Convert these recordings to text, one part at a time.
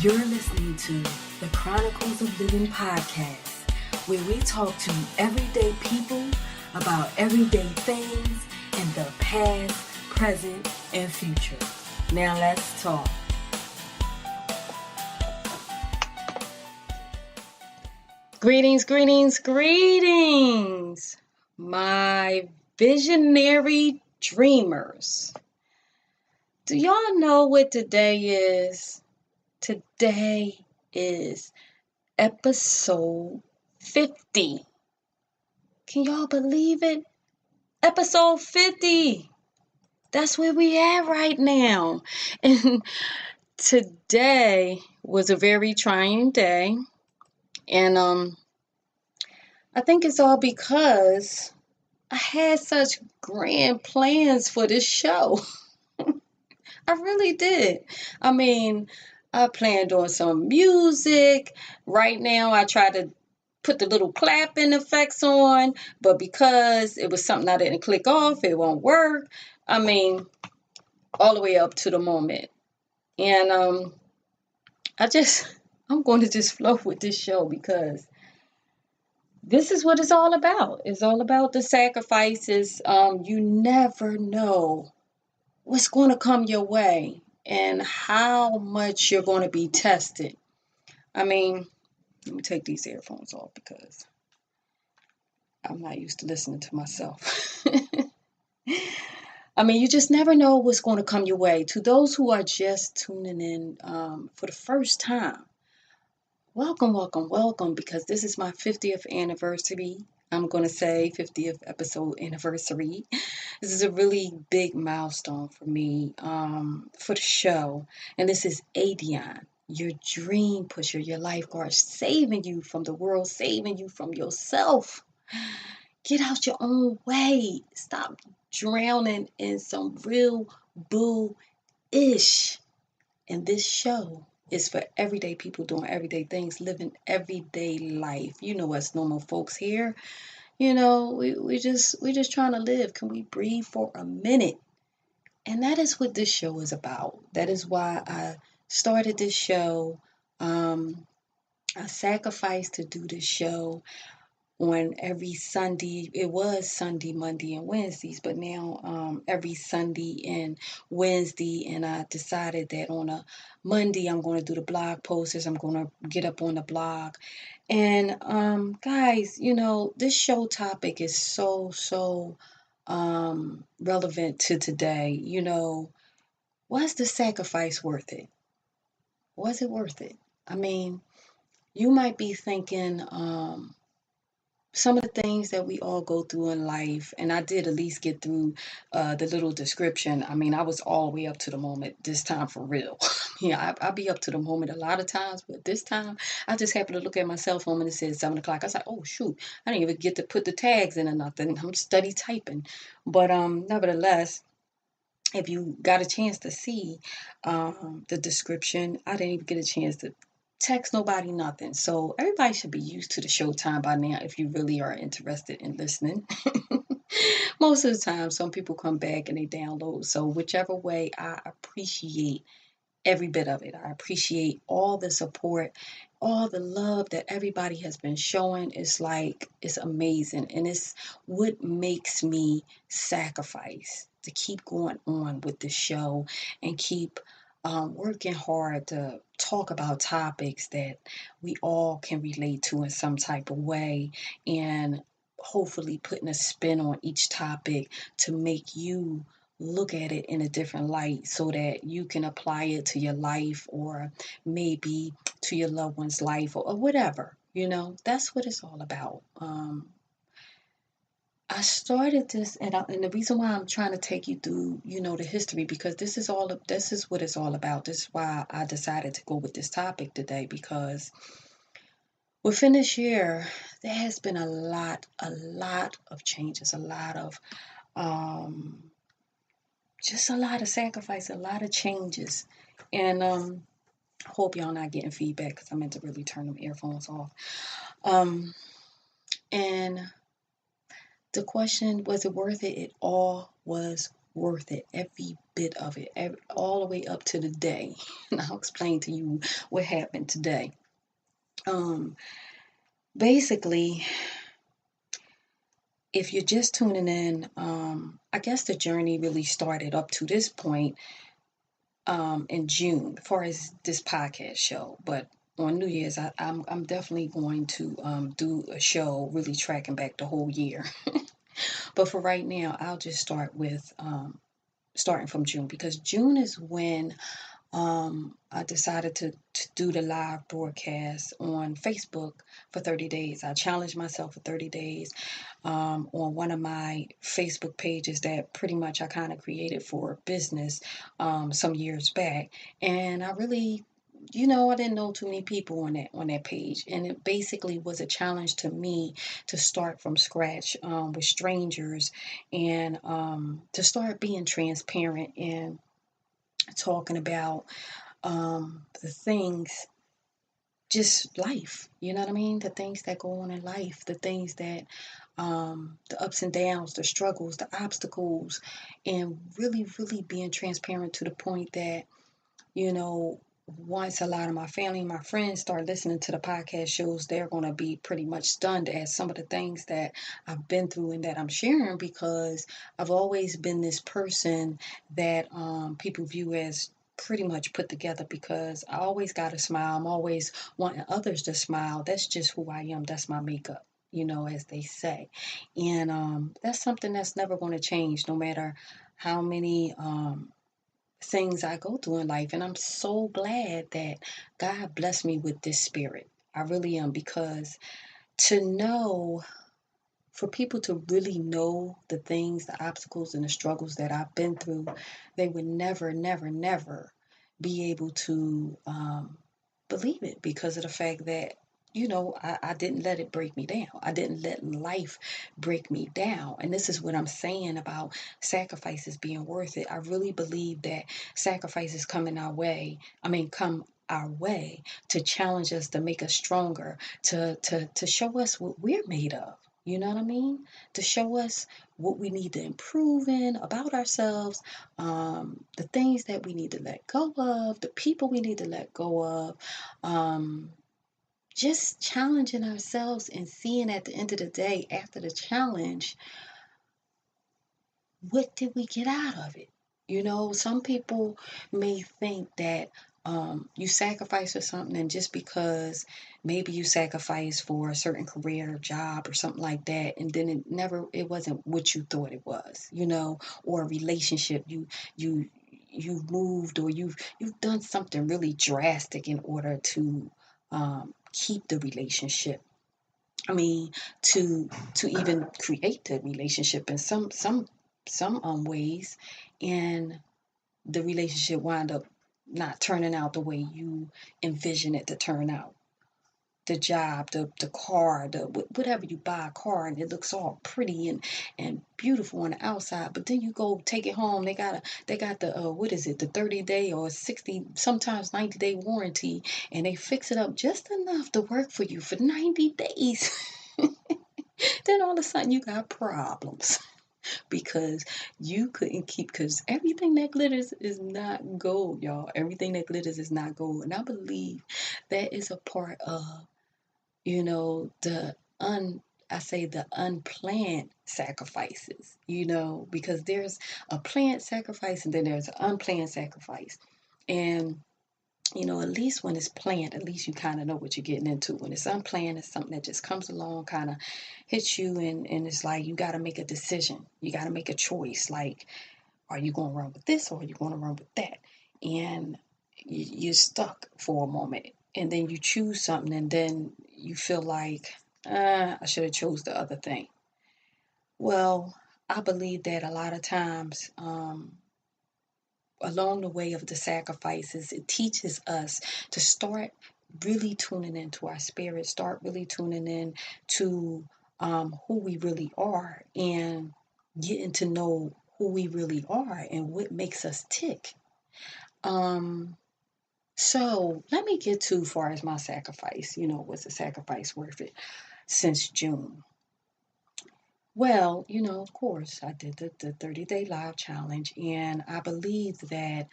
You're listening to the Chronicles of Living podcast, where we talk to everyday people about everyday things in the past, present, and future. Now let's talk. Greetings, my visionary dreamers. Do y'all know what today is? Today is episode 50. Can y'all believe it? Episode 50. That's where we at right now. And today was a very trying day. And I think it's all because I had such grand plans for this show. I really did. I planned on some music. Right now, I try to put the little clapping effects on, but because it was something I didn't click off, it won't work. All the way up to the moment. And I'm going to just flow with this show because this is what it's all about. It's all about the sacrifices. You never know what's going to come your way and how much you're going to be tested. Let me take these earphones off because I'm not used to listening to myself. You just never know what's going to come your way. To those who are just tuning in for the first time, welcome, because this is my 50th anniversary. I'm going to say 50th episode anniversary. This is a really big milestone for me, for the show. And this is ADionne, your dream pusher, your lifeguard, saving you from the world, saving you from yourself. Get out your own way. Stop drowning in some real boo-ish. And this show is for everyday people doing everyday things, living everyday life. You know us normal folks here. We just trying to live. Can we breathe for a minute? And that is what this show is about. That is why I started this show. I sacrificed to do this show on every Sunday. It was Sunday, Monday, and Wednesdays, but now every Sunday and Wednesday. And I decided that on a Monday I'm going to do the blog posters. I'm going to get up on the blog. And guys, this show topic is so relevant to today. Was the sacrifice worth it? Was it worth it? You might be thinking some of the things that we all go through in life, and I did at least get through the little description. I was all the way up to the moment this time for real. I'll be up to the moment a lot of times, but this time I just happened to look at my cell phone and it said 7 o'clock. I was like, oh shoot, I didn't even get to put the tags in or nothing. I'm study typing. But nevertheless, if you got a chance to see the description, I didn't even get a chance to text nobody, nothing. So everybody should be used to the showtime by now if you really are interested in listening. Most of the time, some people come back and they download. So whichever way, I appreciate every bit of it. I appreciate all the support, all the love that everybody has been showing. It's amazing. And it's what makes me sacrifice to keep going on with the show and keep working hard to talk about topics that we all can relate to in some type of way, and hopefully putting a spin on each topic to make you look at it in a different light so that you can apply it to your life or maybe to your loved one's life or whatever. That's what it's all about. I started this, and the reason why I'm trying to take you through, the history, because this is what it's all about. This is why I decided to go with this topic today, because within this year, there has been a lot of changes, a lot of sacrifice, a lot of changes, and I hope y'all not getting feedback because I meant to really turn them earphones off. And the question, was it worth it? It all was worth it, every bit of it, all the way up to the day. And I'll explain to you what happened today. Um, Basically, if you're just tuning in, I guess the journey really started up to this point in June, as far as this podcast show. But on New Year's, I'm definitely going to do a show really tracking back the whole year. But for right now, I'll just start with starting from June, because June is when I decided to do the live broadcast on Facebook for 30 days. I challenged myself for 30 days on one of my Facebook pages that pretty much I kind of created for business some years back. And I really, I didn't know too many people on that page, and it basically was a challenge to me to start from scratch with strangers, and to start being transparent and talking about the things, just life, you know what I mean? The things that go on in life, the things that, the ups and downs, the struggles, the obstacles, and really, really being transparent to the point that, you know, once a lot of my family and my friends start listening to the podcast shows, they're going to be pretty much stunned at some of the things that I've been through and that I'm sharing, because I've always been this person that people view as pretty much put together, because I always got to smile. I'm always wanting others to smile. That's just who I am. That's my makeup, as they say. And that's something that's never going to change, no matter how many things I go through in life. And I'm so glad that God blessed me with this spirit. I really am, because to know, for people to really know the things, the obstacles, and the struggles that I've been through, they would never, never, never be able to believe it, because of the fact that, I didn't let it break me down. I didn't let life break me down. And this is what I'm saying about sacrifices being worth it. I really believe that sacrifices come our way to challenge us, to make us stronger, to show us what we're made of. You know what I mean? To show us what we need to improve in about ourselves, the things that we need to let go of, the people we need to let go of, just challenging ourselves and seeing at the end of the day, after the challenge, what did we get out of it? Some people may think that you sacrifice for something, and just because maybe you sacrifice for a certain career or job or something like that, and then it wasn't what you thought it was, or a relationship, you've moved, or you've done something really drastic in order to keep the relationship. I mean, to even create the relationship in some ways, and the relationship wind up not turning out the way you envision it to turn out. The job, the car, whatever, you buy a car and it looks all pretty and beautiful on the outside, but then you go take it home. They got the what is it, the 30-day or 60, sometimes 90-day warranty, and they fix it up just enough to work for you for 90 days. Then all of a sudden you got problems because you couldn't keep, because everything that glitters is not gold, y'all. Everything that glitters is not gold. And I believe that is a part of, the the unplanned sacrifices, because there's a planned sacrifice and then there's an unplanned sacrifice. And at least when it's planned, at least you kind of know what you're getting into. When it's unplanned, it's something that just comes along, kind of hits you, and it's like you got to make a decision. You got to make a choice. Like, are you going to run with this or are you going to run with that? And you're stuck for a moment, and then you choose something, and then you feel like, I should have chose the other thing. Well, I believe that a lot of times, along the way of the sacrifices, it teaches us to start really tuning into our spirit, start really tuning in to who we really are, and getting to know who we really are and what makes us tick. So let me get to far as my sacrifice. Was the sacrifice worth it? Since June, Well, of course, I did the 30-day live challenge, and I believe that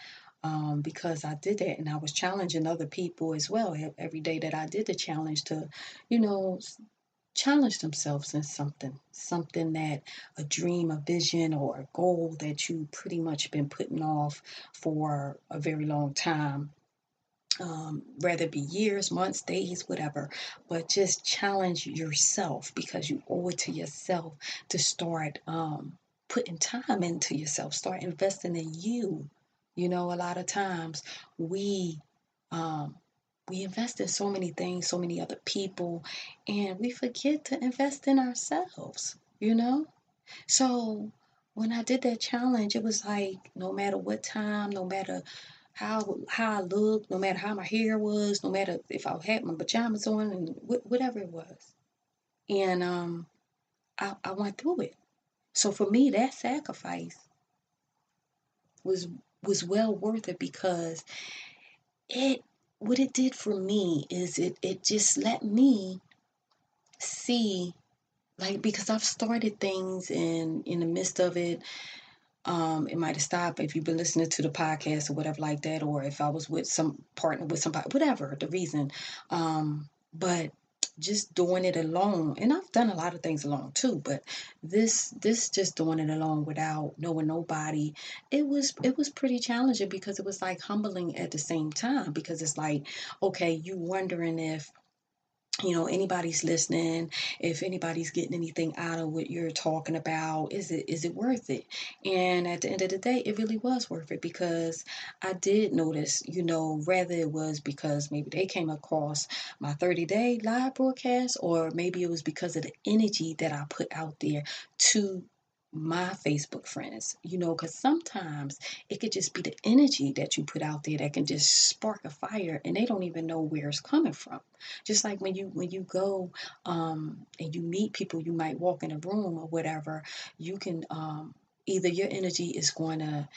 because I did that and I was challenging other people as well every day that I did the challenge to, you know, challenge themselves in something that a dream, a vision, or a goal that you pretty much been putting off for a very long time, whether it be years, months, days, whatever, but just challenge yourself because you owe it to yourself to start putting time into yourself, start investing in you. A lot of times we um, we invest in so many things, so many other people, and we forget to invest in ourselves. So when I did that challenge, it was like no matter what time, no matter how I looked, no matter how my hair was, no matter if I had my pajamas on and whatever it was, and I went through it. So for me, that sacrifice was was well worth it because it what it did for me is it just let me see, like, because I've started things and in the midst of it. It might have stopped if you've been listening to the podcast or whatever like that, or if I was with some partner with somebody, whatever the reason. But just doing it alone, and I've done a lot of things alone too, but this just doing it alone without knowing nobody, it was pretty challenging because it was like humbling at the same time because it's like, okay, you wondering if anybody's listening, if anybody's getting anything out of what you're talking about. Is it worth it? And at the end of the day, it really was worth it because I did notice, whether it was because maybe they came across my 30-day live broadcast, or maybe it was because of the energy that I put out there to my Facebook friends, because sometimes it could just be the energy that you put out there that can just spark a fire and they don't even know where it's coming from. Just like when you go and you meet people, you might walk in a room or whatever, you can either your energy is going to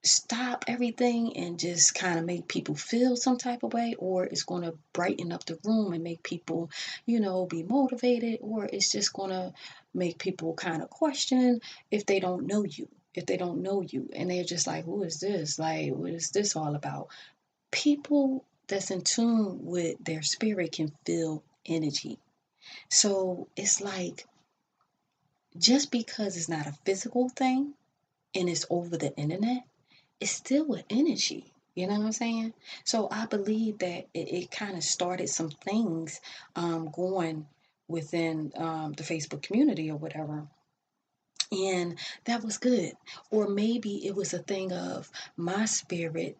stop everything and just kind of make people feel some type of way, or it's going to brighten up the room and make people, be motivated, or it's just going to make people kind of question if they don't know you. If they don't know you and they're just like, who is this? Like, what is this all about? People that's in tune with their spirit can feel energy. So it's like, just because it's not a physical thing and it's over the internet, it's still an energy. You know what I'm saying? So I believe that it kind of started some things going within the Facebook community or whatever. And that was good. Or maybe it was a thing of my spirit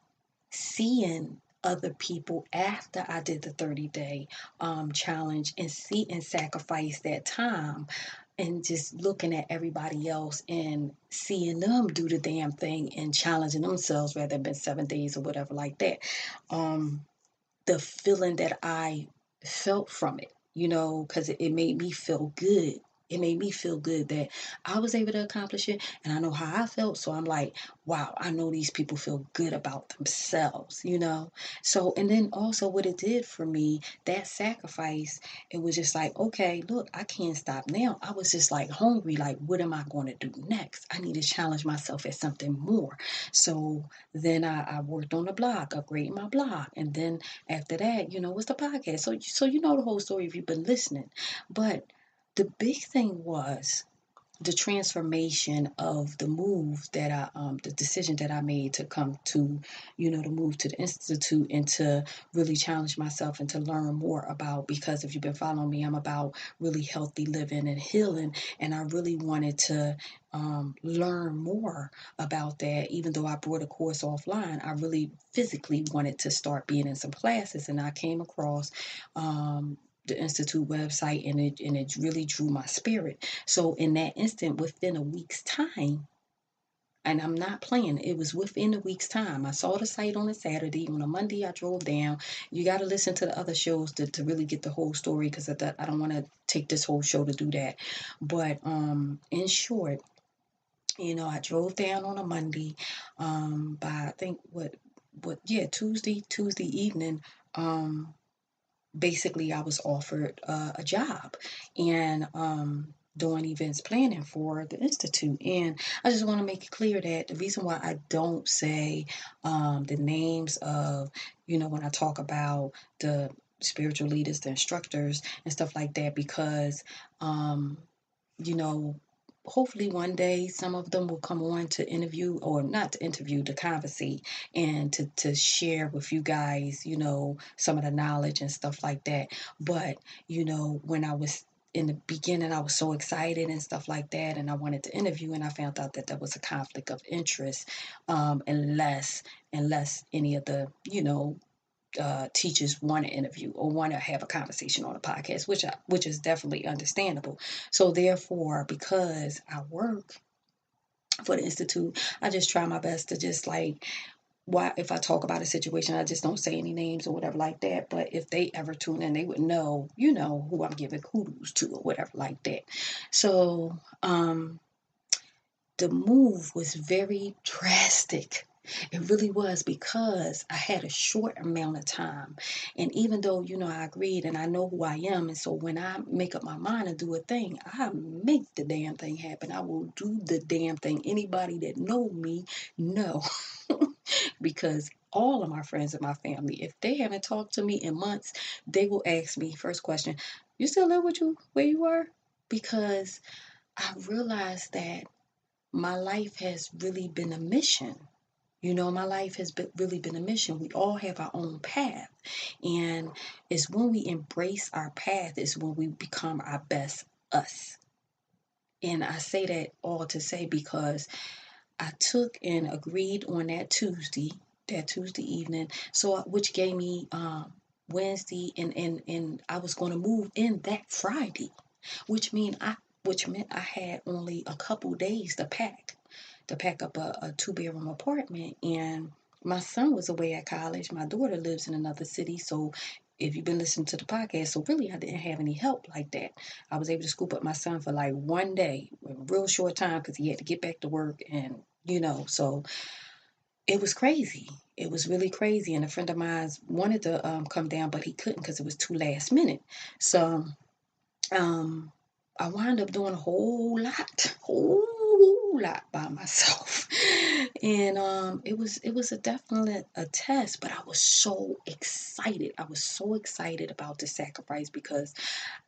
seeing other people after I did the 30-day challenge and see and sacrifice that time and just looking at everybody else and seeing them do the damn thing and challenging themselves, rather than 7 days or whatever like that. The feeling that I felt from it, because it made me feel good. It made me feel good that I was able to accomplish it, and I know how I felt. So I'm like, wow, I know these people feel good about themselves. So, and then also what it did for me, that sacrifice, it was just like, okay, look, I can't stop now. I was just like hungry, like, what am I going to do next? I need to challenge myself at something more. So then I worked on the blog, upgrading my blog, and then after that, was the podcast. So you know the whole story if you've been listening. But the big thing was the transformation of the move that the decision that I made to come to, to move to the Institute and to really challenge myself and to learn more about, because if you've been following me, I'm about really healthy living and healing. And I really wanted to learn more about that. Even though I brought a course offline, I really physically wanted to start being in some classes. And I came across the Institute website, and it really drew my spirit. So in that instant, within a week's time, and I'm not playing, it was within a week's time. I saw the site on a Saturday. On a Monday, I drove down. You got to listen to the other shows to really get the whole story, because I don't want to take this whole show to do that. But in short, I drove down on a Monday by, I think, yeah, Tuesday evening. Basically, I was offered a job, and doing events planning for the Institute. And I just want to make it clear that the reason why I don't say the names of, when I talk about the spiritual leaders, the instructors, and stuff like that, because, you know, hopefully one day some of them will come on to interview, or not to interview, to conversate, and to share with you guys, some of the knowledge and stuff like that. But, when I was in the beginning, I was so excited and stuff like that, and I wanted to interview, and I found out that there was a conflict of interest, unless any of the, teachers want to interview or want to have a conversation on a podcast, which is definitely understandable. So therefore, because I work for the Institute, I just try my best to just like, why, if I talk about a situation, I just don't say any names or whatever like that. But if they ever tune in, they would know, who I'm giving kudos to or whatever like that. So the move was very drastic. It really was, because I had a short amount of time. And even though, I agreed and I know who I am, and so when I make up my mind to do a thing, I make the damn thing happen. I will do the damn thing. Anybody that know me know. Because all of my friends and my family, if they haven't talked to me in months, they will ask me, first question, you still live with you where you were? Because I realized that my life has really been a mission. My life has really been a mission. We all have our own path. And it's when we embrace our path, is when we become our best us. And I say that all to say, because I took and agreed on that Tuesday evening, so which gave me Wednesday, and I was going to move in that Friday, which meant I had only a couple days to pack up a two-bedroom apartment. And my son was away at college. My daughter lives in another city. So if you've been listening to the podcast, so really I didn't have any help like that. I was able to scoop up my son for like one day, a real short time, because he had to get back to work. And, so it was crazy. It was really crazy. And a friend of mine wanted to come down, but he couldn't because it was too last minute. So um, I wound up doing a whole lot by myself. And it was a definite a test, but I was so excited. I was so excited about the sacrifice, because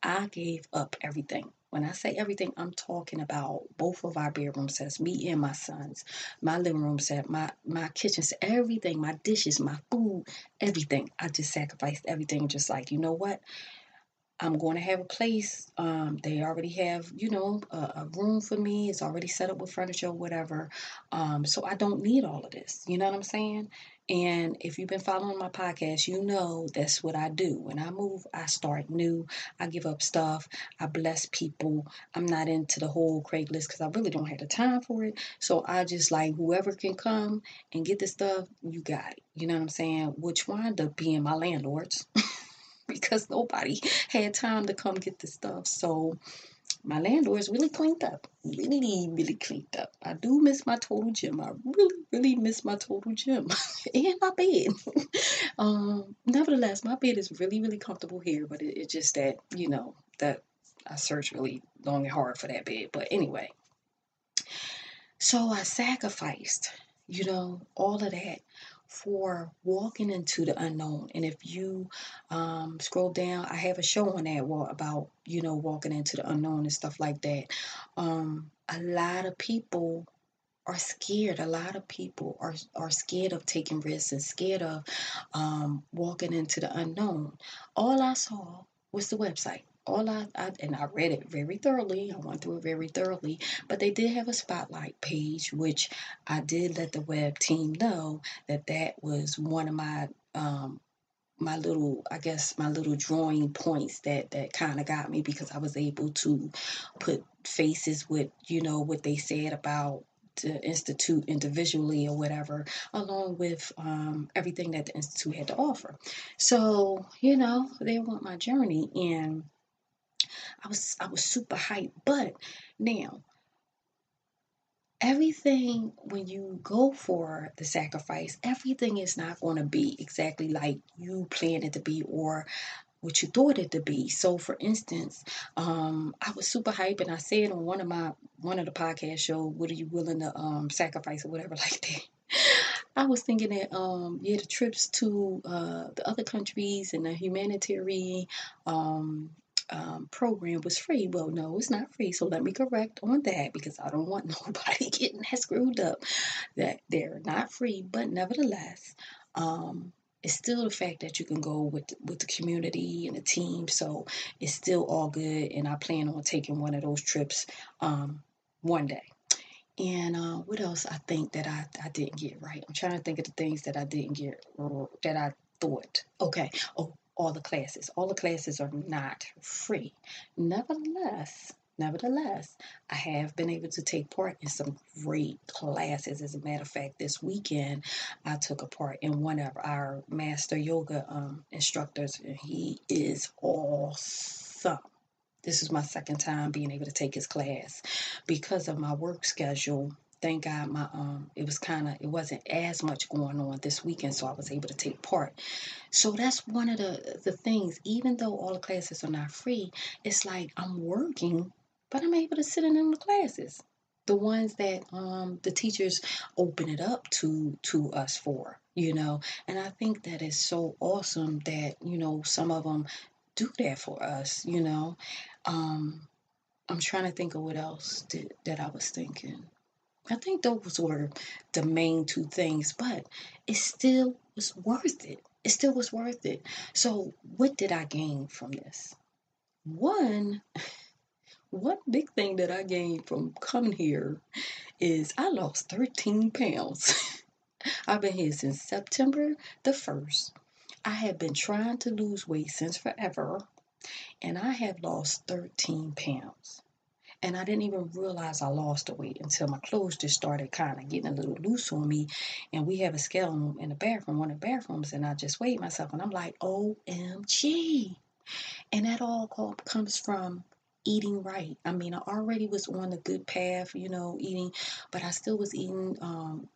I gave up everything. When I say everything, I'm talking about both of our bedroom sets, me and my sons, my living room set, my kitchen set, everything, my dishes, my food, everything. I just sacrificed everything, just like, you know what? I'm going to have a place. They already have, a room for me. It's already set up with furniture or whatever. So I don't need all of this. You know what I'm saying? And if you've been following my podcast, you know that's what I do. When I move, I start new. I give up stuff. I bless people. I'm not into the whole Craigslist, because I really don't have the time for it. So I just like, whoever can come and get the stuff, you got it. You know what I'm saying? Which wind up being my landlords. Because nobody had time to come get the stuff. So my landlord's really cleaned up. Really, really cleaned up. I do miss my total gym. I really, really miss my total gym. And my bed. Nevertheless, my bed is really, really comfortable here, but it's just that, that I searched really long and hard for that bed. But anyway, so I sacrificed, all of that for walking into the unknown. And if you scroll down, I have a show on that about, walking into the unknown and stuff like that. A lot of people are scared. A lot of people are scared of taking risks and scared of walking into the unknown. All I saw was the website. And I read it very thoroughly. I went through it very thoroughly. But they did have a spotlight page, which I did let the web team know that was one of my little drawing points that kind of got me, because I was able to put faces with, what they said about the Institute individually or whatever, along with everything that the Institute had to offer. So, they want my journey, and I was super hyped. But now, everything, when you go for the sacrifice, everything is not going to be exactly like you planned it to be, or what you thought it to be. So for instance, I was super hyped, and I said on one of the podcast show, what are you willing to sacrifice or whatever like that. I was thinking that yeah, the trips to the other countries and the humanitarian um, program was free. Well, no, it's not free. So let me correct on that, because I don't want nobody getting that screwed up. That they're not free, but nevertheless, it's still the fact that you can go with the community and the team. So it's still all good, and I plan on taking one of those trips one day. And what else I think that I didn't get right? I'm trying to think of the things that I didn't get, or that I thought. Okay. Oh, all the classes. All the classes are not free. Nevertheless, I have been able to take part in some great classes. As a matter of fact, this weekend I took a part in one of our master yoga instructors, and he is awesome. This is my second time being able to take his class because of my work schedule. Thank God my it wasn't as much going on this weekend, so I was able to take part. So that's one of the things. Even though all the classes are not free, it's like I'm working, but I'm able to sit in the classes. The ones that the teachers open it up to us for, and I think that is so awesome that some of them do that for us. um, I'm trying to think of what else that I was thinking. I think those were the main two things, but it still was worth it. It still was worth it. So, what did I gain from this? One, one big thing that I gained from coming here is I lost 13 pounds. I've been here since September the 1st. I have been trying to lose weight since forever, and I have lost 13 pounds. And I didn't even realize I lost the weight until my clothes just started kind of getting a little loose on me. And we have a scale in the bathroom, one of the bathrooms, and I just weighed myself, and I'm like, OMG. And that all comes from eating right. I mean, I already was on a good path, eating, but I still was eating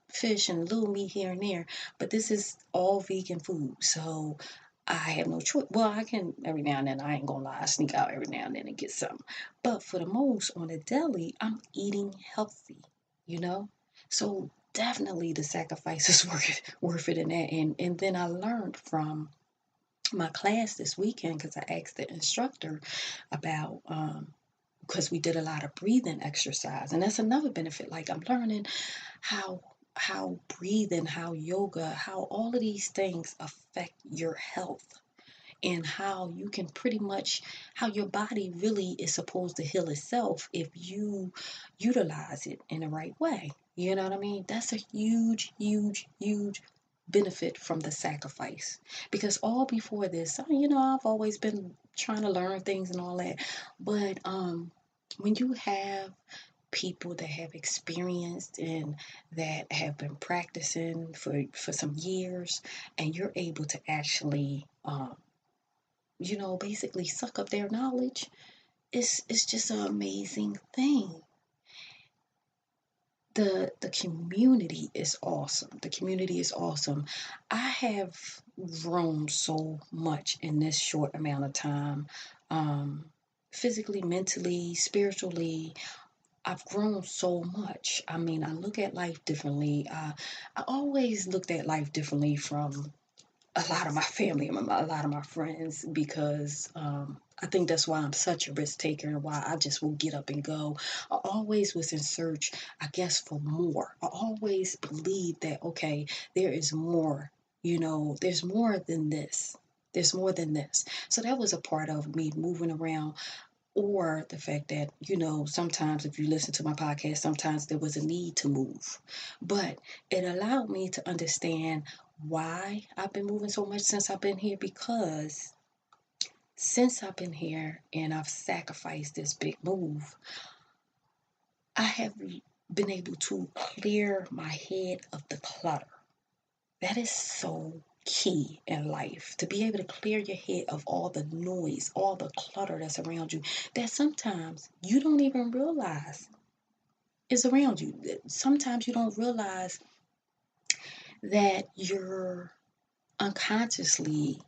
fish and a little meat here and there. But this is all vegan food. So I have no choice. Well, I can every now and then, I ain't gonna lie, I sneak out every now and then and get some. But for the most, on a daily, I'm eating healthy, you know? So definitely the sacrifice is worth it in that. And then I learned from my class this weekend, because I asked the instructor about because we did a lot of breathing exercise, and that's another benefit. Like, I'm learning how breathing, how yoga, how all of these things affect your health, and how you can pretty much, how your body really is supposed to heal itself if you utilize it in the right way. You know what I mean? That's a huge, huge, huge benefit from the sacrifice. Because all before this, I've always been trying to learn things and all that. But when you have people that have experienced and that have been practicing for some years, and you're able to actually basically suck up their knowledge, it's just an amazing thing. The community is awesome. The community is awesome. I have grown so much in this short amount of time. Physically, mentally, spiritually, I've grown so much. I mean, I look at life differently. I always looked at life differently from a lot of my family and a lot of my friends, because I think that's why I'm such a risk taker, and why I just will get up and go. I always was in search, I guess, for more. I always believed that, okay, there is more, there's more than this. There's more than this. So that was a part of me moving around, or the fact that, sometimes if you listen to my podcast, sometimes there was a need to move. But it allowed me to understand why I've been moving so much since I've been here, because since I've been here and I've sacrificed this big move, I have been able to clear my head of the clutter. That is so key in life, to be able to clear your head of all the noise, all the clutter that's around you, that sometimes you don't even realize is around you. Sometimes you don't realize that you're unconsciously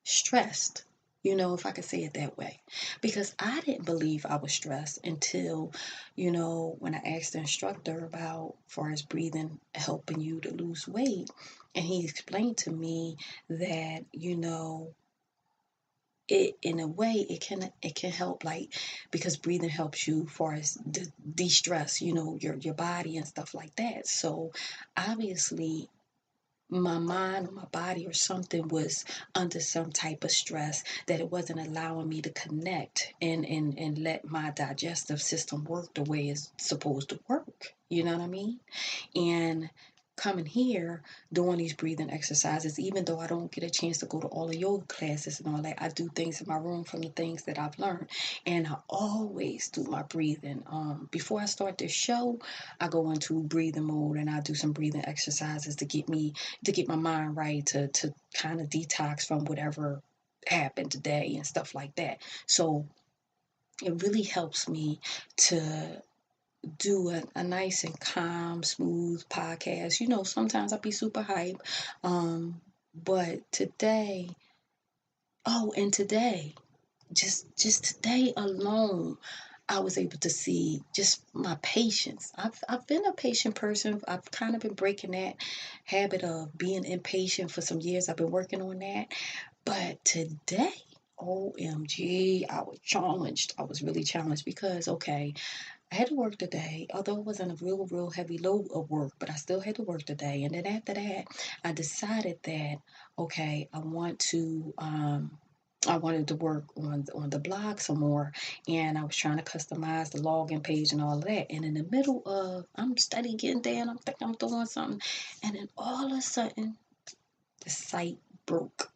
stressed. if I could say it that way. Because I didn't believe I was stressed until, when I asked the instructor about far as breathing helping you to lose weight. And he explained to me that, it in a way it can help, like, because breathing helps you far as de-stress, your body and stuff like that. So obviously my mind or my body or something was under some type of stress that it wasn't allowing me to connect and let my digestive system work the way it's supposed to work. You know what I mean? And coming here, doing these breathing exercises, even though I don't get a chance to go to all the yoga classes and all that, I do things in my room from the things that I've learned. And I always do my breathing. Before I start this show, I go into breathing mode and I do some breathing exercises to get my mind right, to kind of detox from whatever happened today and stuff like that. So it really helps me to do a nice and calm, smooth podcast. Sometimes I'll be super hype. But today, and today, just today alone, I was able to see just my patience. I've been a patient person. I've kind of been breaking that habit of being impatient for some years. I've been working on that. But today, OMG, I was challenged. I was really challenged because, okay, I had to work today, although it wasn't a real heavy load of work, but I still had to work today. And then after that, I decided that, okay, I wanted to work on the blog some more, and I was trying to customize the login page and all of that. And in the middle of, I'm studying, getting down, I'm thinking I'm doing something, and then all of a sudden, the site broke.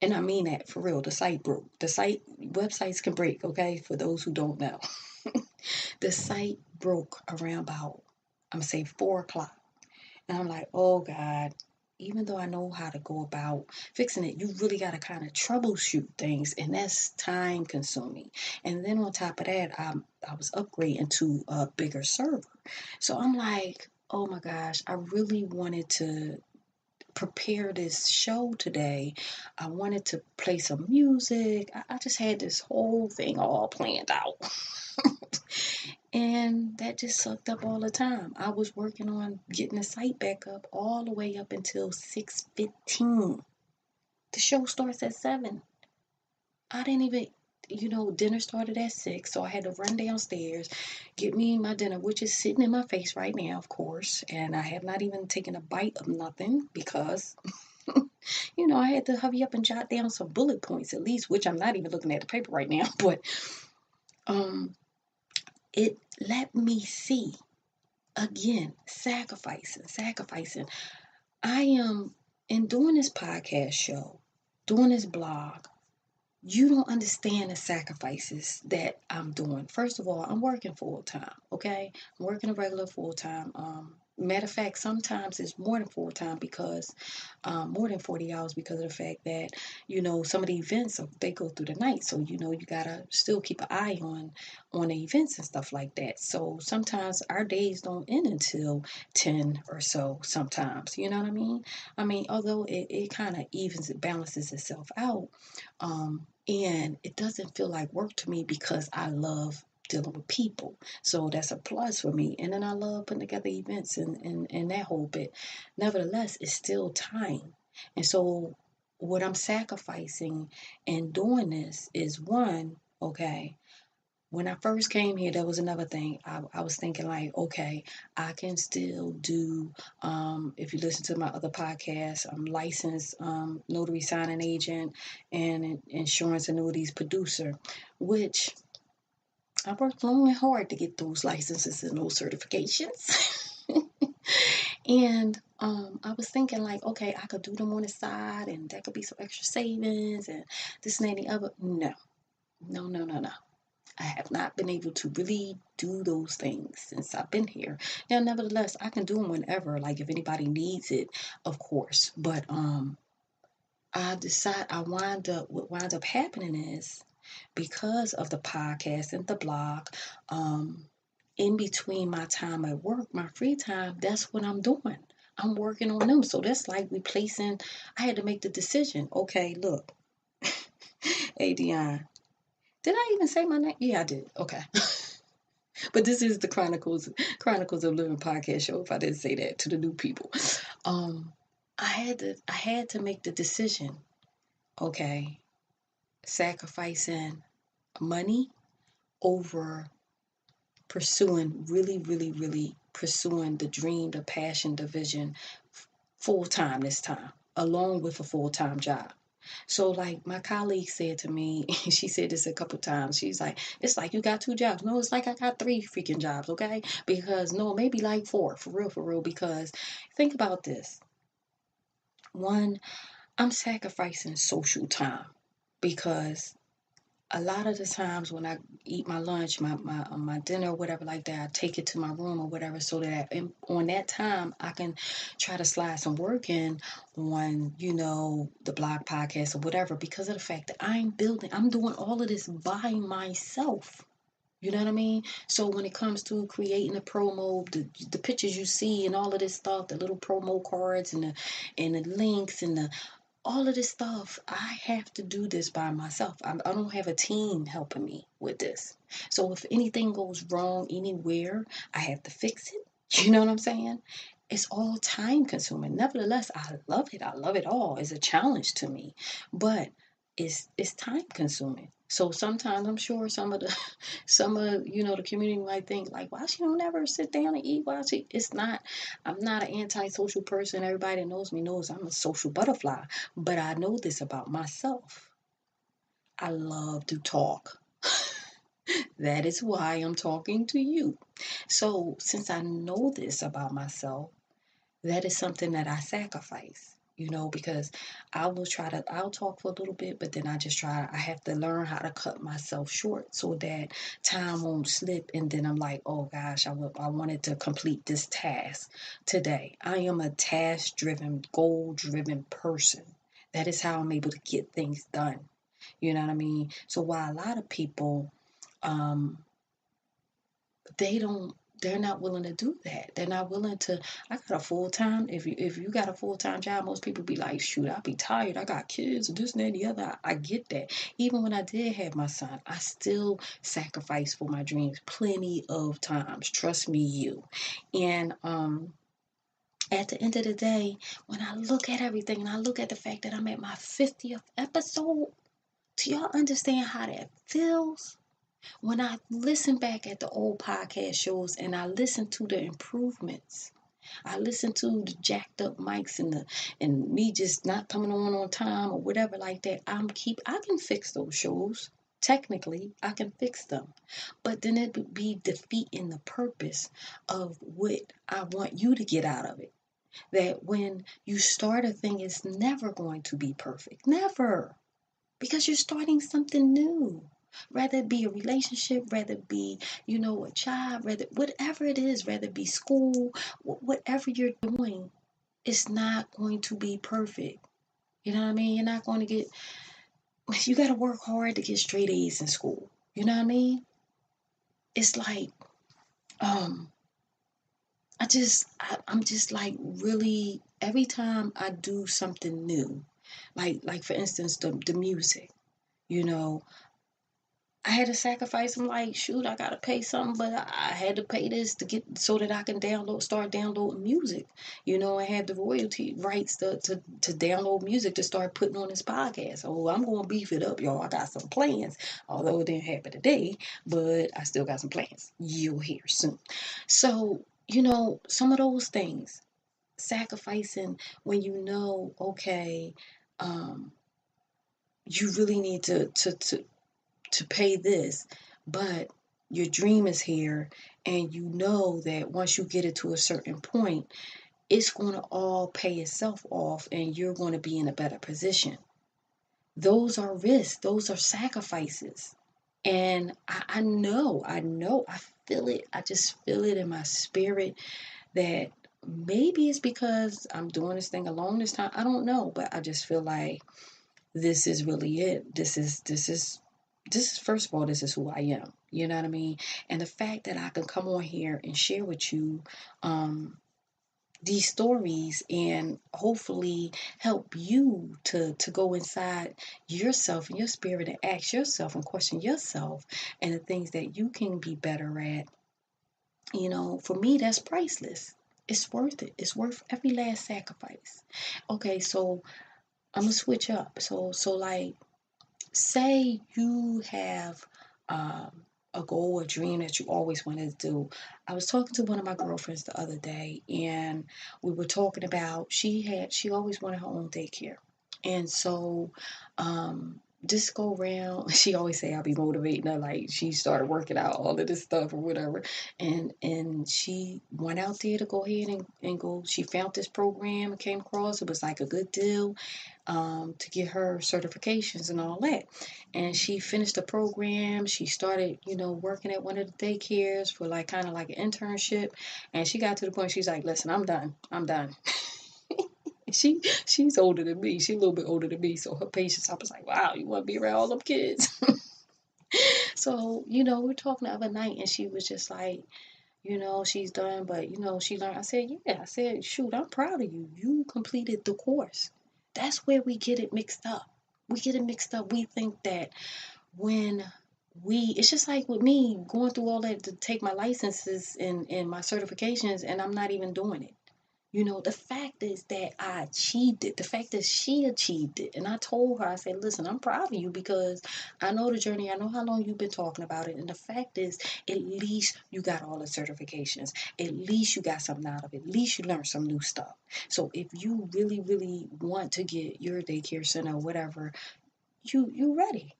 And I mean that for real. The site broke. Websites can break, okay, for those who don't know. The site broke around about, I'm going to say 4 o'clock. And I'm like, oh God, even though I know how to go about fixing it, you really got to kind of troubleshoot things. And that's time consuming. And then on top of that, I was upgrading to a bigger server. So I'm like, oh my gosh, I really wanted to prepare this show today. I wanted to play some music. I just had this whole thing all planned out. And that just sucked up all the time. I was working on getting the site back up all the way up until 6:15. The show starts at 7. I didn't even, dinner started at 6, so I had to run downstairs, get me my dinner, which is sitting in my face right now, of course. And I have not even taken a bite of nothing because, I had to hurry up and jot down some bullet points at least, which I'm not even looking at the paper right now. But um, it let me see. Again, sacrificing. I am in doing this podcast show, doing this blog. You don't understand the sacrifices that I'm doing. First of all, I'm working full time, okay? I'm working a regular full time. Matter of fact, sometimes it's more than full time because more than 40 hours because of the fact that, some of the events, they go through the night. So, you gotta still keep an eye on the events and stuff like that. So sometimes our days don't end until 10 or so sometimes, you know what I mean? Although it kind of balances itself out. And it doesn't feel like work to me because I love dealing with people. So that's a plus for me. And then I love putting together events and that whole bit. Nevertheless, it's still time. And so what I'm sacrificing and doing this is one, okay, when I first came here, there was another thing. I was thinking like, okay, I can still do, if you listen to my other podcasts, I'm licensed notary signing agent and insurance annuities producer, which I worked long and hard to get those licenses and those certifications. And I was thinking like, okay, I could do them on the side and that could be some extra savings and this and that and the other. No. I have not been able to really do those things since I've been here. Now, nevertheless, I can do them whenever, like if anybody needs it, of course. But what winds up happening is because of the podcast and the blog, in between my time at work, my free time, that's what I'm doing. I'm working on them. So that's like replacing, I had to make the decision. Okay, look, ADionne. Did I even say my name? Yeah, I did. Okay. But this is the Chronicles of Living podcast show. If I didn't say that to the new people, um, I had to make the decision. Okay, sacrificing money over pursuing really pursuing the dream, the passion, the vision full time this time, along with a full time job. So, like my colleague said to me, she said this a couple times. She's like, "It's like you got two jobs." No, it's like I got three freaking jobs. Okay, because no, maybe like four for real. Because think about this. One, I'm sacrificing social time because a lot of the times when I eat my lunch, my dinner, or whatever like that, I take it to my room or whatever, so that on that time I can try to slide some work in on the blog podcast or whatever, because of the fact that I'm doing all of this by myself. You know what I mean? So when it comes to creating a promo, the pictures you see and all of this stuff, the little promo cards and the links and the all of this stuff, I have to do this by myself. I don't have a team helping me with this. So if anything goes wrong anywhere, I have to fix it. You know what I'm saying? It's all time consuming. Nevertheless, I love it. I love it all. It's a challenge to me, but it's time consuming. So sometimes I'm sure some of the community might think like, why she don't ever sit down and eat? Why she? It's not. I'm not an antisocial person. Everybody that knows me knows I'm a social butterfly. But I know this about myself. I love to talk. That is why I'm talking to you. So, since I know this about myself, that is something that I sacrifice, because I'll talk for a little bit, but then I have to learn how to cut myself short so that time won't slip. And then I'm like, oh gosh, I wanted to complete this task today. I am a task driven, goal driven person. That is how I'm able to get things done. You know what I mean? So while a lot of people, um, they don't they're not willing to do that. They're not willing to. I got a full time. If you got a full time job, most people be like, shoot, I'll be tired. I got kids, this and that and the other. I get that. Even when I did have my son, I still sacrificed for my dreams plenty of times. Trust me, you. And at the end of the day, when I look at everything and I look at the fact that I'm at my 50th episode, do y'all understand how that feels? When I listen back at the old podcast shows and I listen to the improvements, I listen to the jacked up mics and me just not coming on time or whatever like that. I can fix those shows. Technically, I can fix them. But then it would be defeating the purpose of what I want you to get out of it. That when you start a thing, it's never going to be perfect. Never. Because you're starting something new. Rather it be a relationship, rather it be, a job, rather whatever it is, rather it be school, whatever you're doing, it's not going to be perfect. You know what I mean? You're not going to you got to work hard to get straight A's in school. You know what I mean? It's like, um, I'm just like really, every time I do something new, like for instance, the music, you know, I had to sacrifice. I'm like, shoot, I gotta pay something, but I had to pay this to get so that I can start downloading music. I had the royalty rights to download music to start putting on this podcast. Oh, I'm gonna beef it up, y'all. I got some plans, although it didn't happen today, but I still got some plans. You'll hear soon. So, some of those things, sacrificing when okay, um, you really need to pay this, but your dream is here, and you know that once you get it to a certain point, it's going to all pay itself off and you're going to be in a better position. Those are risks, those are sacrifices. And I know, I feel it. I just feel it in my spirit that maybe it's because I'm doing this thing alone this time. I don't know, but I just feel like this is really it. This is first of all, this is who I am. You know what I mean? And the fact that I can come on here and share with you, um, these stories and hopefully help you to go inside yourself and your spirit and ask yourself and question yourself and the things that you can be better at. For me, that's priceless. It's worth it. It's worth every last sacrifice. Okay, so I'm gonna switch up. So like, say you have a goal or dream that you always wanted to do. I was talking to one of my girlfriends the other day, and we were talking about she always wanted her own daycare, and so this go round, she always say I'll be motivating her, like she started working out all of this stuff or whatever, and she went out there to go ahead and go. She found this program and came across. It was like a good deal, to get her certifications and all that. And she finished the program. She started, working at one of the daycares for like kind of like an internship. And she got to the point she's like, listen, I'm done. I'm done. She's older than me. She's a little bit older than me. So her patience, I was like, wow, you want to be around all them kids? So, we're talking the other night and she was just like, she's done, but she learned. I said, yeah. I said, shoot, I'm proud of you. You completed the course. That's where we get it mixed up. We get it mixed up. We think that when it's just like with me going through all that to take my licenses and my certifications, and I'm not even doing it. The fact is that I achieved it. The fact that she achieved it. And I told her, I said, listen, I'm proud of you because I know the journey. I know how long you've been talking about it. And the fact is, at least you got all the certifications. At least you got something out of it. At least you learned some new stuff. So if you really, really want to get your daycare center or whatever, you ready.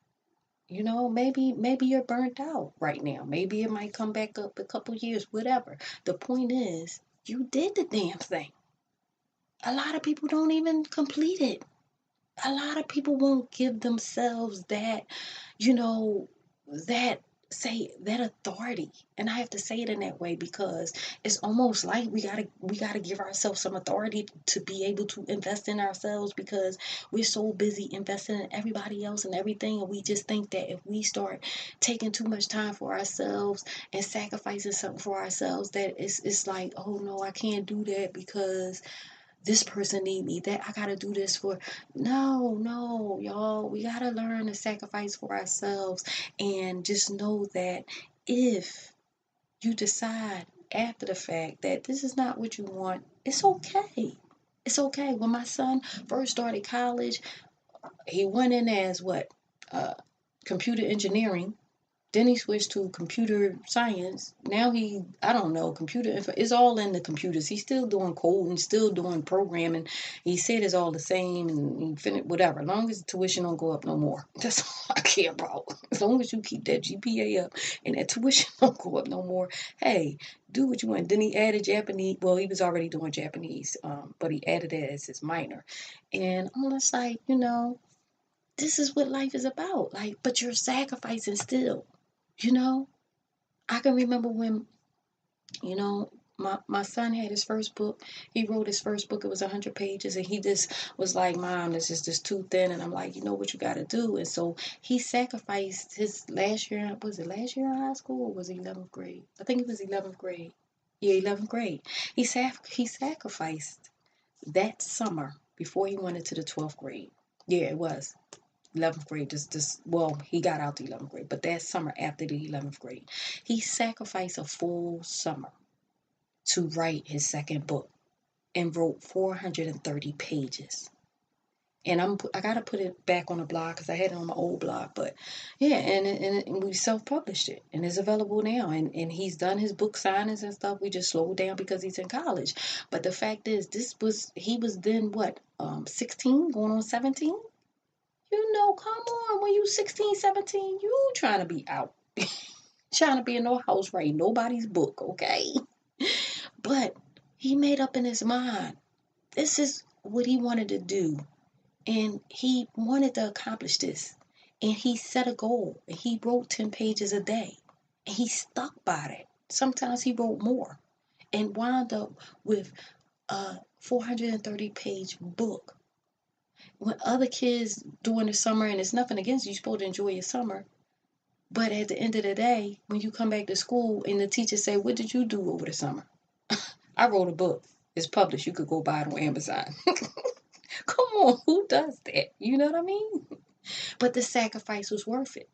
Maybe you're burnt out right now. Maybe it might come back up a couple years, whatever. The point is, you did the damn thing. A lot of people don't even complete it. A lot of people won't give themselves that, you know, that that authority. And I have to say it in that way because it's almost like we gotta give ourselves some authority to be able to invest in ourselves because we're so busy investing in everybody else and everything, and we just think that if we start taking too much time for ourselves and sacrificing something for ourselves, that it's like, oh no, I can't do that because this person need me, that I gotta do this for. No, y'all, we gotta learn to sacrifice for ourselves and just know that if you decide after the fact that this is not what you want, it's okay. It's okay. When my son first started college, he went in as what, uh, computer engineering. Then he switched to computer science. Now I don't know, computer info. It's all in the computers. He's still doing coding, still doing programming. He said it's all the same and he finished whatever. As long as the tuition don't go up no more. That's all I care about. As long as you keep that GPA up and that tuition don't go up no more. Hey, do what you want. Then he added Japanese. Well, he was already doing Japanese, but he added it as his minor. And I'm just like, this is what life is about. Like, but you're sacrificing still. You know, I can remember when, my son had his first book. He wrote his first book. It was 100 pages. And he just was like, Mom, this is just too thin. And I'm like, you know what you got to do. And so he sacrificed his last year. Was it last year in high school or was it 11th grade? I think it was 11th grade. Yeah, 11th grade. He sacrificed that summer before he went into the 12th grade. Yeah, it was. 11th grade, well, he got out the 11th grade, but that summer after the 11th grade, he sacrificed a full summer to write his second book and wrote 430 pages. And I gotta put it back on the blog because I had it on my old blog, but yeah, and we self-published it and it's available now. And he's done his book signings and stuff. We just slowed down because he's in college. But the fact is, he was then what, 16, going on 17. Come on, when you 16, 17, you trying to be out. Trying to be in no house writing nobody's book, okay? But he made up in his mind. This is what he wanted to do. And he wanted to accomplish this. And he set a goal. And he wrote 10 pages a day. And he stuck by it. Sometimes he wrote more. And wound up with a 430-page book. When other kids during the summer, and it's nothing against you, you're supposed to enjoy your summer. But at the end of the day, when you come back to school and the teacher say, what did you do over the summer? I wrote a book. It's published. You could go buy it on Amazon. Come on, who does that? You know what I mean? But the sacrifice was worth it.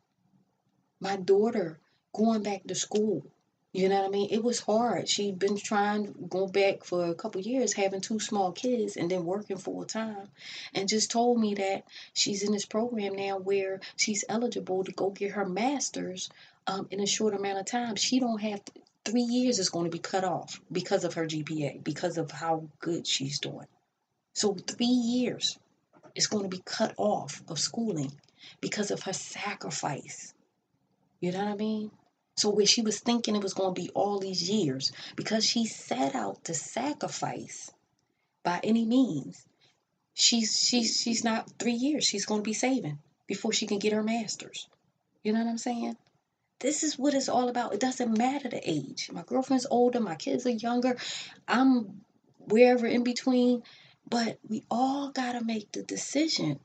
My daughter going back to school. You know what I mean? It was hard. She'd been trying to go back for a couple years, having two small kids and then working full time. And just told me that she's in this program now where she's eligible to go get her master's in a short amount of time. She don't have to, 3 years is going to be cut off because of her GPA, because of how good she's doing. So 3 years is going to be cut off of schooling because of her sacrifice. You know what I mean? So where she was thinking it was going to be all these years, because she set out to sacrifice by any means, she's not 3 years. She's going to be saving before she can get her master's. You know what I'm saying? This is what it's all about. It doesn't matter the age. My girlfriend's older, my kids are younger. I'm wherever in between. But we all got to make the decision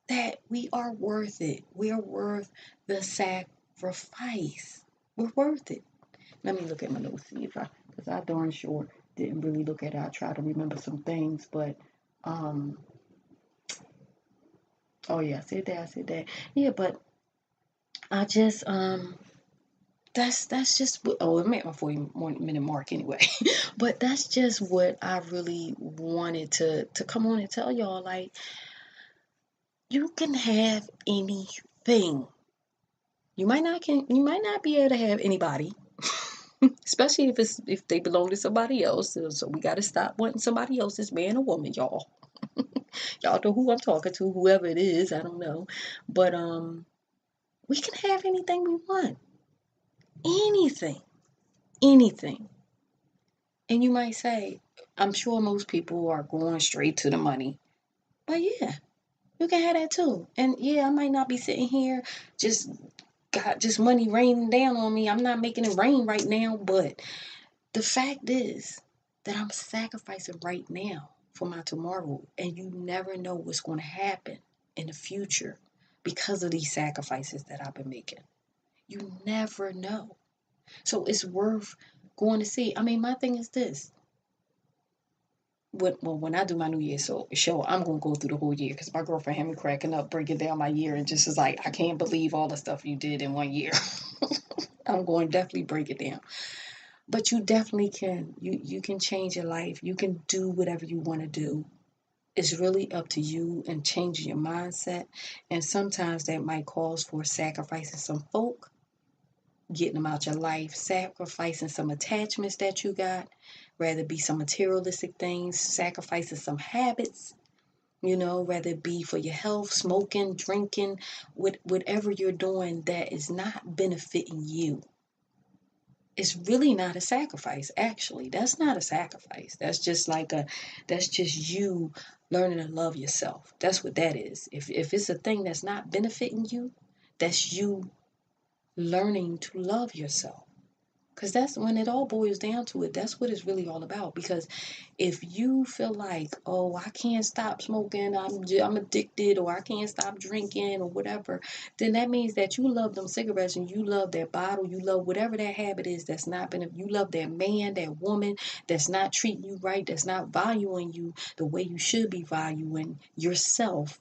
that we are worth it. We are worth the sacrifice. We're worth it. Let me look at my notes, see if because I darn sure didn't really look at it. I tried to remember some things, but, oh yeah, I said that. Yeah, but I just, that's just what, oh, I'm at my 40-minute mark anyway. But that's just what I really wanted to come on and tell y'all. Like, you can have anything. You might not be able to have anybody, especially if they belong to somebody else. So we got to stop wanting somebody else's man or woman, y'all. Y'all know who I'm talking to, whoever it is, I don't know. But we can have anything we want. Anything. Anything. And you might say, I'm sure most people are going straight to the money. But yeah, you can have that too. And yeah, I might not be sitting here just got just money raining down on me. I'm not making it rain right now, but the fact is that I'm sacrificing right now for my tomorrow, and you never know what's going to happen in the future because of these sacrifices that I've been making. You never know. So it's worth going to see. I mean, my thing is this. When I do my New Year's show, I'm going to go through the whole year because my girlfriend had me cracking up, breaking down my year, and just is like, I can't believe all the stuff you did in 1 year. I'm going to definitely break it down. But you definitely can. You can change your life. You can do whatever you want to do. It's really up to you and changing your mindset. And sometimes that might cause for sacrificing some folk, getting them out your life, sacrificing some attachments that you got, rather be some materialistic things, sacrificing some habits, whether it be for your health, smoking, drinking, whatever you're doing that is not benefiting you. It's really not a sacrifice, actually. That's not a sacrifice. That's just you learning to love yourself. That's what that is. If it's a thing that's not benefiting you, that's you learning to love yourself. Because that's when it all boils down to it. That's what it's really all about. Because if you feel like, oh, I can't stop smoking, I'm addicted, or I can't stop drinking, or whatever, then that means that you love them cigarettes and you love that bottle, you love whatever that habit is that's not been, you love that man, that woman that's not treating you right, that's not valuing you the way you should be valuing yourself.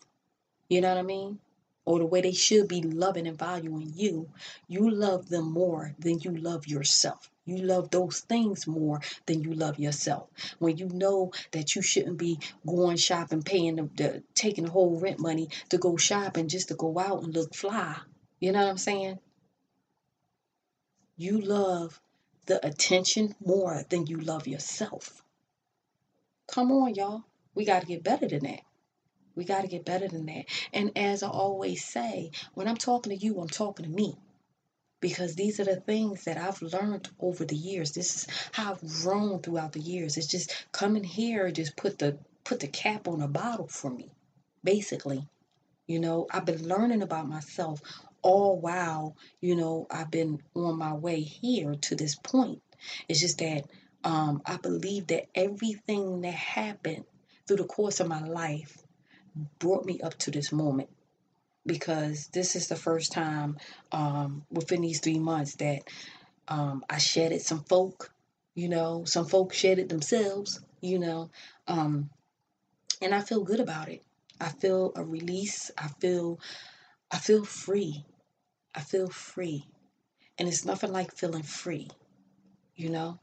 You know what I mean? Or the way they should be loving and valuing you. You love them more than you love yourself. You love those things more than you love yourself. When you know that you shouldn't be going shopping, paying taking the whole rent money to go shopping just to go out and look fly. You know what I'm saying? You love the attention more than you love yourself. Come on, y'all. We got to get better than that. We got to get better than that. And as I always say, when I'm talking to you, I'm talking to me. Because these are the things that I've learned over the years. This is how I've grown throughout the years. It's just coming here, just put the cap on a bottle for me, basically. I've been learning about myself all while, I've been on my way here to this point. It's just that I believe that everything that happened through the course of my life brought me up to this moment, because this is the first time within these 3 months that I shedded some folk. Some folk shedded themselves. you know. And I feel good about it. I feel a release. I feel free. I feel free. And it's nothing like feeling free, you know?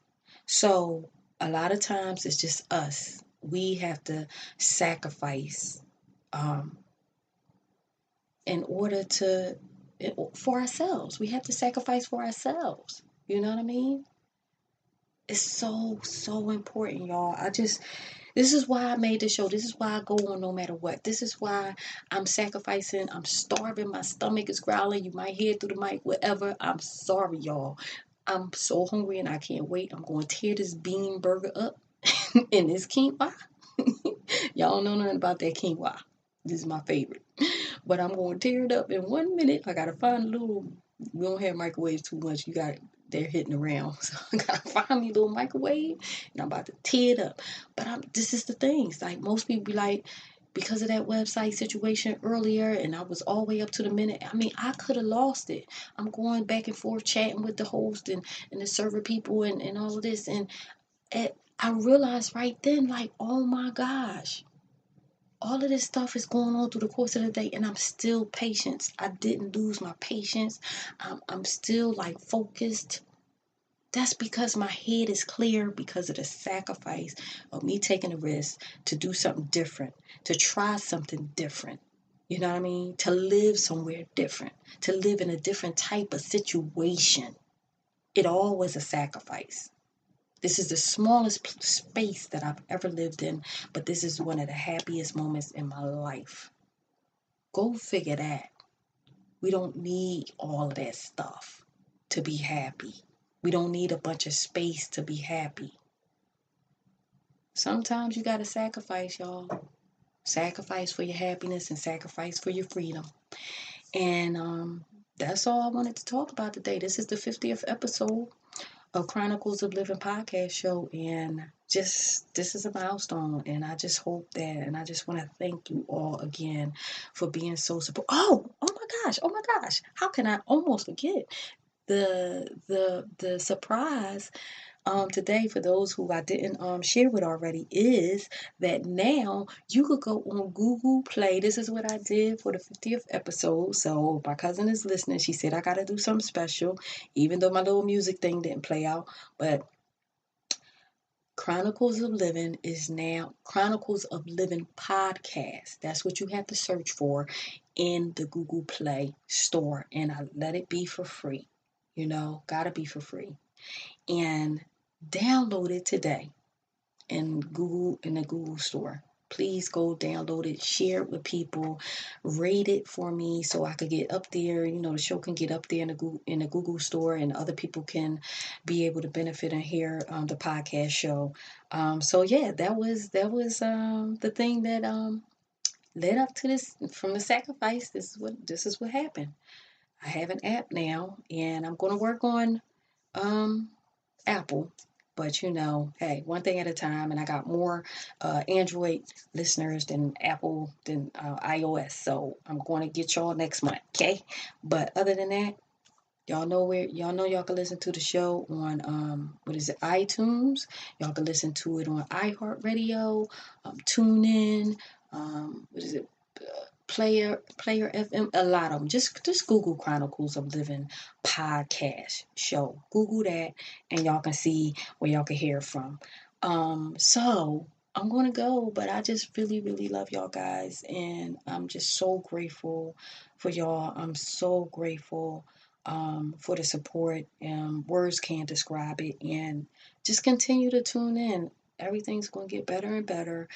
So a lot of times it's just us. We have to sacrifice um, in order to, for ourselves. We have to sacrifice for ourselves. You know what I mean? It's so, so important, y'all. This is why I made the show. This is why I go on no matter what. This is why I'm sacrificing. I'm starving. My stomach is growling. You might hear it through the mic, whatever. I'm sorry, y'all. I'm so hungry and I can't wait. I'm going to tear this bean burger up and this quinoa. Y'all don't know nothing about that quinoa. This is my favorite. But I'm going to tear it up in 1 minute. I got to find a little, we don't have microwaves too much. They're hitting around. So I got to find me a little microwave and I'm about to tear it up. But this is the things. Like most people be like, because of that website situation earlier and I was all the way up to the minute. I mean, I could have lost it. I'm going back and forth chatting with the host and the server people and all of this. And I realized right then, like, oh my gosh, all of this stuff is going on through the course of the day and I'm still patient. I didn't lose my patience. I'm still like focused. That's because my head is clear because of the sacrifice of me taking a risk to do something different, to try something different. You know what I mean? To live somewhere different, to live in a different type of situation. It all was a sacrifice. This is the smallest space that I've ever lived in, but this is one of the happiest moments in my life. Go figure that. We don't need all of that stuff to be happy. We don't need a bunch of space to be happy. Sometimes you got to sacrifice, y'all. Sacrifice for your happiness and sacrifice for your freedom. And that's all I wanted to talk about today. This is the 50th episode of Chronicles of Living podcast show. And just this is a milestone. And I just hope that, and I just want to thank you all again for being so supportive. Oh my gosh. How can I almost forget the surprise today, for those who I didn't share with already, is that now you could go on Google Play. This is what I did for the 50th episode. So my cousin is listening. She said I got to do something special, even though my little music thing didn't play out. But Chronicles of Living is now Chronicles of Living podcast. That's what you have to search for in the Google Play store. And I let it be for free. Gotta be for free. And download it today in the Google store. Please go download it, share it with people, rate it for me so I could get up there. The show can get up there in the Google store, and other people can be able to benefit and hear the podcast show. So yeah, that was the thing that led up to this. From the sacrifice, this is what happened. I have an app now, and I'm going to work on Apple, but hey, one thing at a time. And I got more Android listeners than Apple than iOS, so I'm going to get y'all next month, okay? But other than that, y'all can listen to the show on what is it, iTunes. Y'all can listen to it on iHeartRadio, TuneIn, what is it, Player FM, a lot of them. Just Google Chronicles of Living podcast show. Google that, and y'all can see where y'all can hear from. So I'm gonna go, but I just really, really love y'all guys, and I'm just so grateful for y'all. I'm so grateful for the support. Words can't describe it, and just continue to tune in. Everything's gonna get better and better.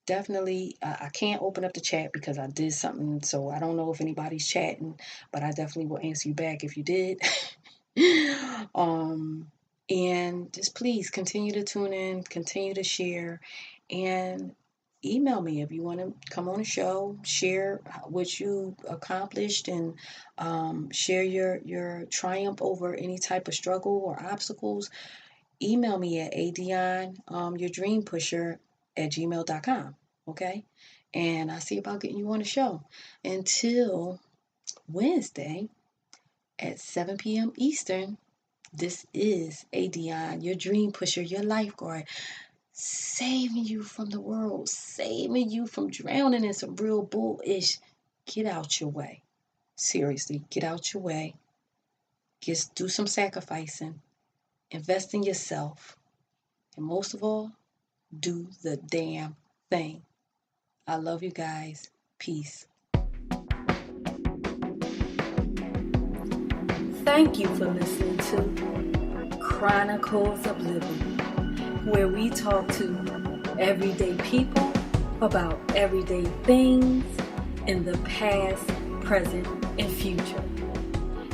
Definitely, I can't open up the chat because I did something, so I don't know if anybody's chatting, but I definitely will answer you back if you did. And just please continue to tune in, continue to share, and email me if you want to come on the show, share what you accomplished, and share your triumph over any type of struggle or obstacles. Email me at ADionne, your dream pusher at gmail.com. Okay? And I'll see about getting you on the show. Until Wednesday at 7 p.m. Eastern, this is ADionne, your dream pusher, your lifeguard, saving you from the world, saving you from drowning in some real bullish. Get out your way. Seriously, get out your way. Just do some sacrificing. Invest in yourself. And most of all, do the damn thing. I love you guys. Peace. Thank you for listening to Chronicles of Living, where we talk to everyday people about everyday things in the past, present, and future.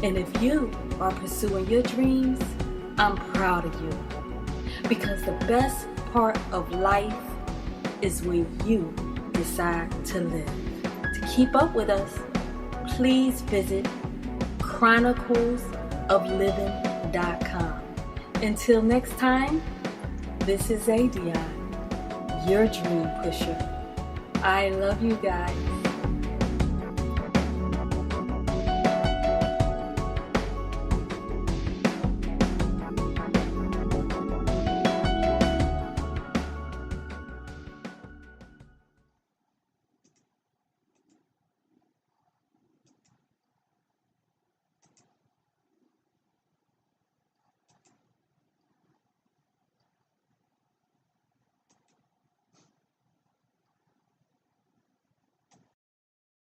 And if you are pursuing your dreams, I'm proud of you. Because the best part of life is when you decide to live. To keep up with us, please visit chroniclesofliving.com. Until next time, this is ADionne, your dream pusher. I love you guys.